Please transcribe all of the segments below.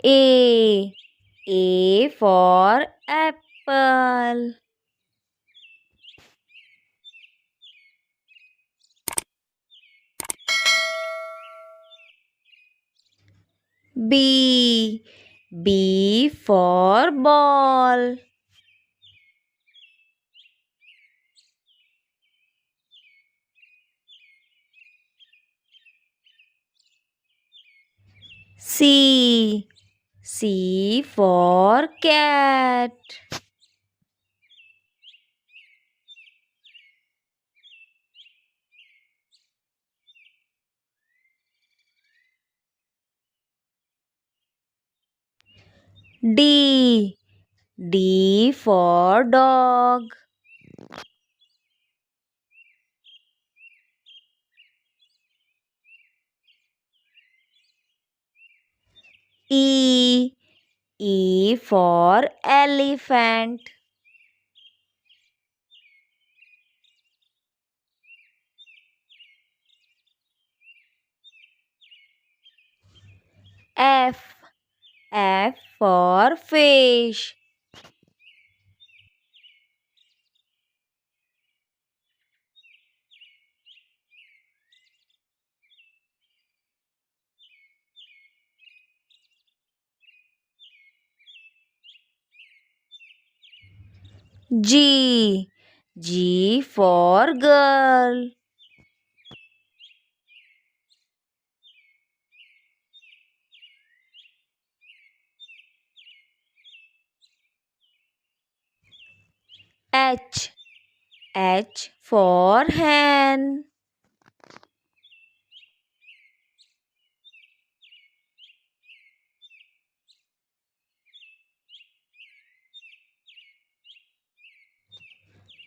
A. A for apple. B. B for ball. C. C for cat. D. D for dog. E. E for elephant. F. F for fish. G. G for girl. H. H for hen.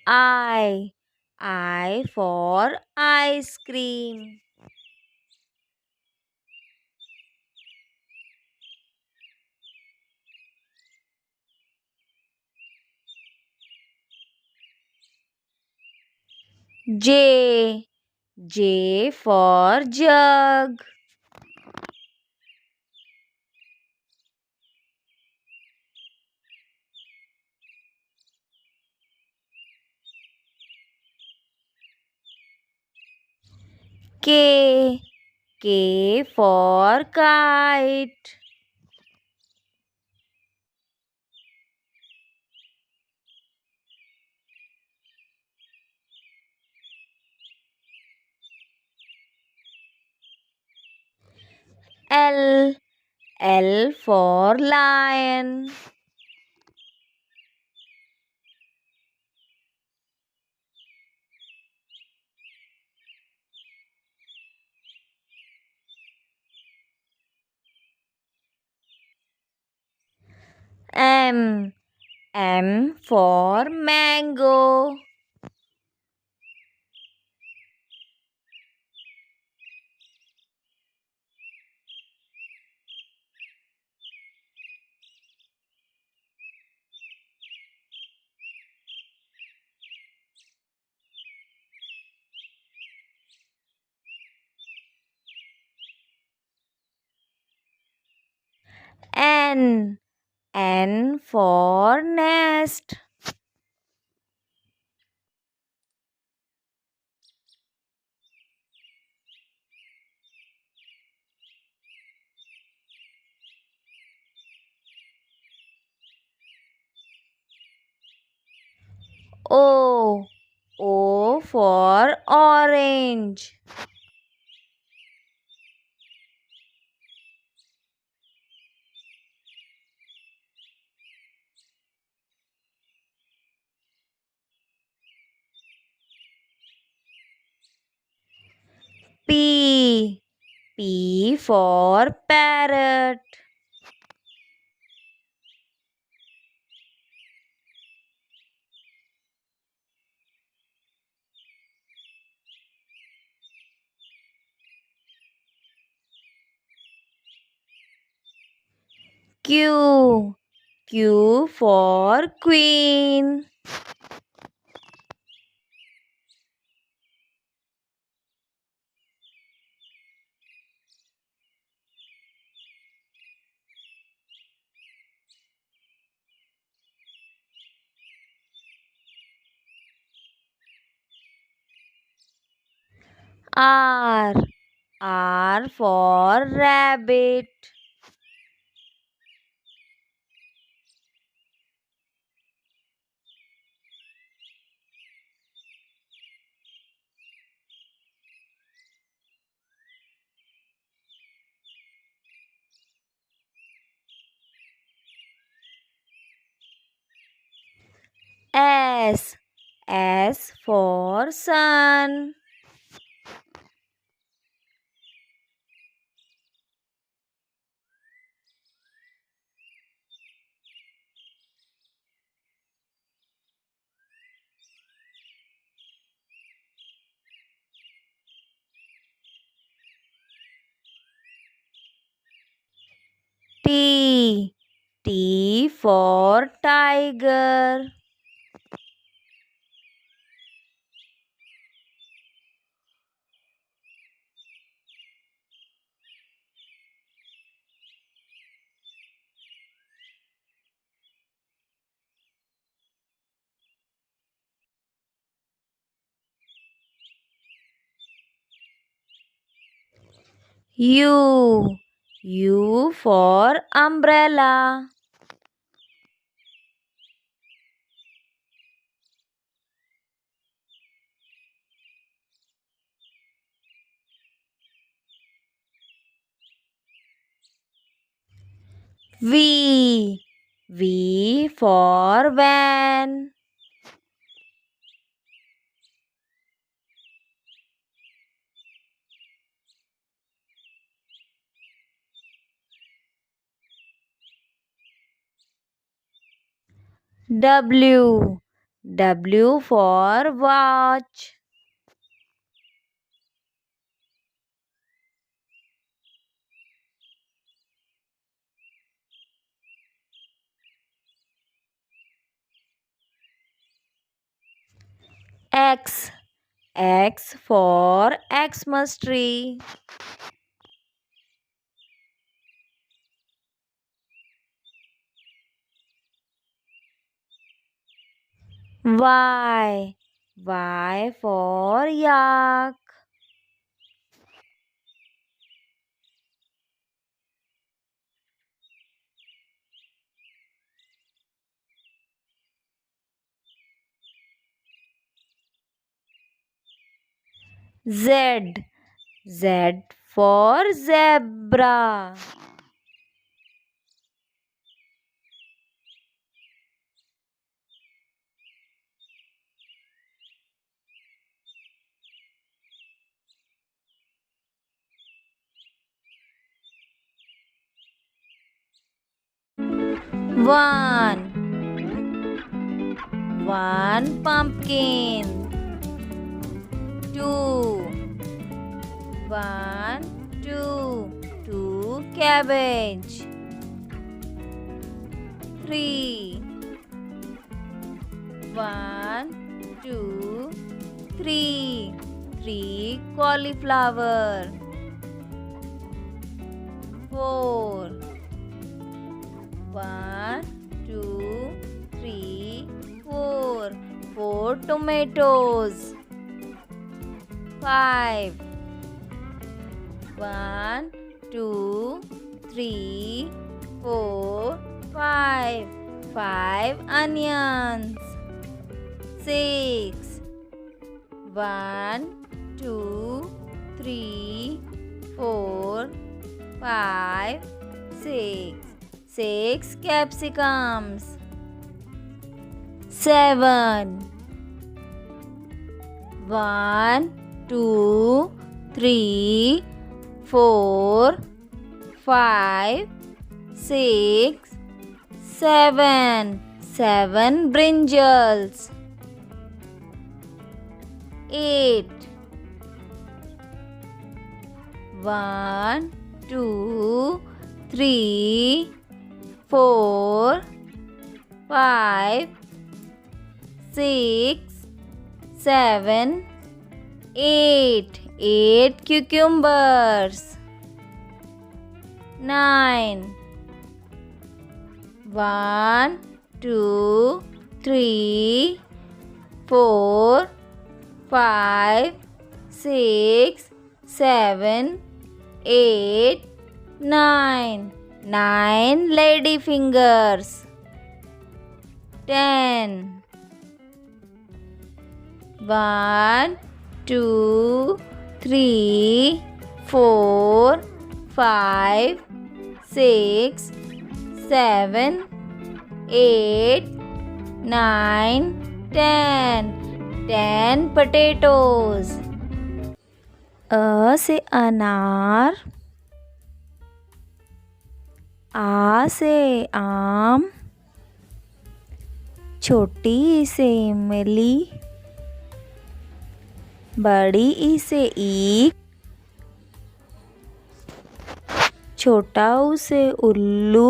I. I for ice cream. J. J for jug. K. K for kite. L. L for lion. M. M for mango. N. N for nest. O. O for orange. P. P for parrot. Q. Q for queen. R. R for rabbit. S. S for sun. T. T for tiger. U. U for umbrella. V. V for van. W. W for watch. X. X for Xmas tree. Y. Y for yak. Z. Z for zebra. One. One pumpkin. Two. One, two. Two cabbage. Three. One, two, three. Three cauliflower. Four. One, two, three, four. Four tomatoes. Five. One, two, three, four, five. Five onions. Six. One, two, three, four, five, six. Six capsicums. Seven. One, two, three, four, five, six, seven. Seven brinjals. Eight. One, two, three, four, five, six, seven, eight. Eight cucumbers. Nine. One, two, three, four, five, 6 7 8 9 9 lady fingers. 10 1 2 3 4 5 6 7 8 9 10 10 potatoes. A से अनार, आ से आम, छोटी ई से इमली, बड़ी ई से ईख, छोटा ऊ से उल्लू,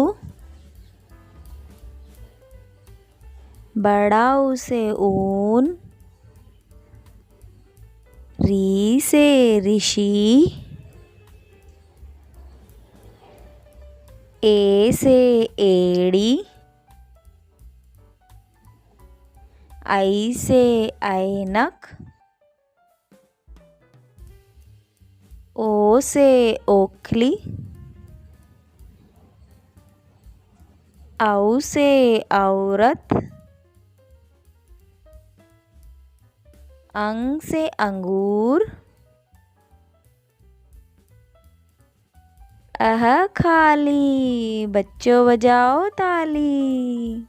बड़ा ऊ से ऊन, री से ऋषि, ए से एड़ी, आई से ऐनक, ओ से ओखली, औ से औरत, अंग से अंगूर, अह खाली, बच्चों बजाओ ताली।